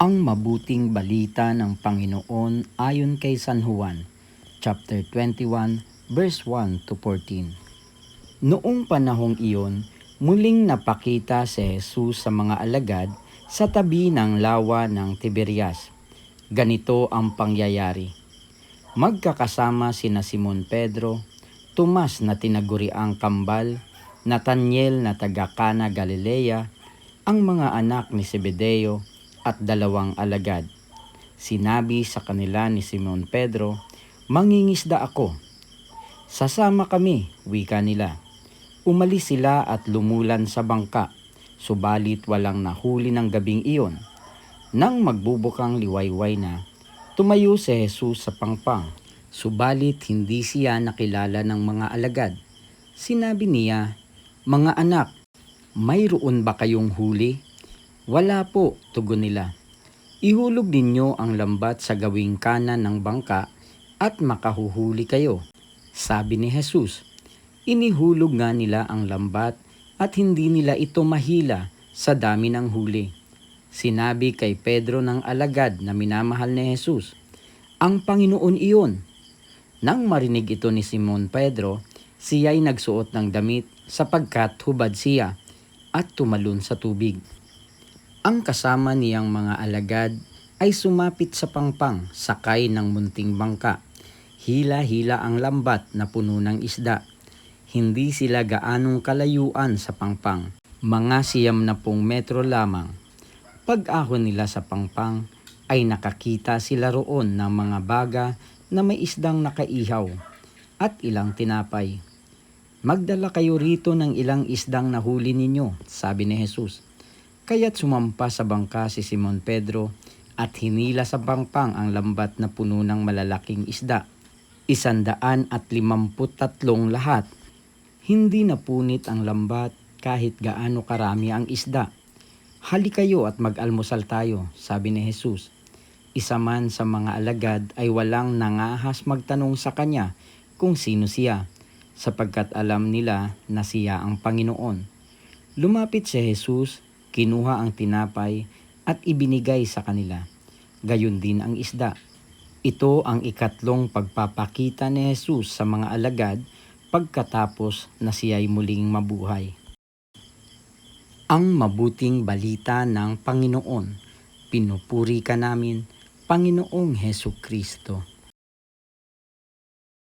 Ang mabuting balita ng Panginoon ayon kay San Juan, chapter 21, verse 1 to 14. Noong panahong iyon, muling napakita si Jesus sa mga alagad sa tabi ng lawa ng Tiberias. Ganito ang pangyayari. Magkakasama sina Simon Pedro, Tomas na tinaguriang Kambal, Nathaniel na taga Cana Galilea, ang mga anak ni Zebedeo at dalawang alagad. Sinabi sa kanila ni Simon Pedro, "Mangingisda ako." "Sasama kami," wika nila. Umalis sila at lumulan sa bangka, subalit walang nahuli ng gabing iyon. Nang magbubukang liwayway na, tumayo si Jesus sa pangpang, subalit hindi siya nakilala ng mga alagad. Sinabi niya, "Mga anak, mayroon ba kayong huli?" "Wala po," tugon nila. "Ihulog ninyo ang lambat sa gawing kanan ng bangka at makahuhuli kayo," sabi ni Jesus. Inihulog nga nila ang lambat at hindi nila ito mahila sa dami ng huli. Sinabi kay Pedro ng alagad na minamahal ni Jesus, "Ang Panginoon iyon." Nang marinig ito ni Simon Pedro, siya'y nagsuot ng damit sapagkat hubad siya at tumalon sa tubig. Ang kasama niyang mga alagad ay sumapit sa pangpang sakay ng munting bangka. Hila-hila ang lambat na puno ng isda. Hindi sila gaanong kalayuan sa pangpang, mga 90 metro lamang. Pag-ahon nila sa pangpang ay nakakita sila roon ng mga baga na may isdang nakaihaw at ilang tinapay. "Magdala kayo rito ng ilang isdang nahuli ninyo," sabi ni Jesus. Kaya't sumampa sa bangka si Simon Pedro at hinila sa pangpang ang lambat na puno ng malalaking isda. 153 lahat. Hindi napunit ang lambat kahit gaano karami ang isda. "Hali kayo at mag-almusal tayo," sabi ni Jesus. Isa man sa mga alagad ay walang nangahas magtanong sa kanya kung sino siya, sapagkat alam nila na siya ang Panginoon. Lumapit si Jesus, kinuha ang tinapay at ibinigay sa kanila. Gayon din ang isda. Ito ang ikatlong pagpapakita ni Jesus sa mga alagad pagkatapos na siya'y muling mabuhay. Ang mabuting balita ng Panginoon. Pinupuri ka namin, Panginoong Hesukristo.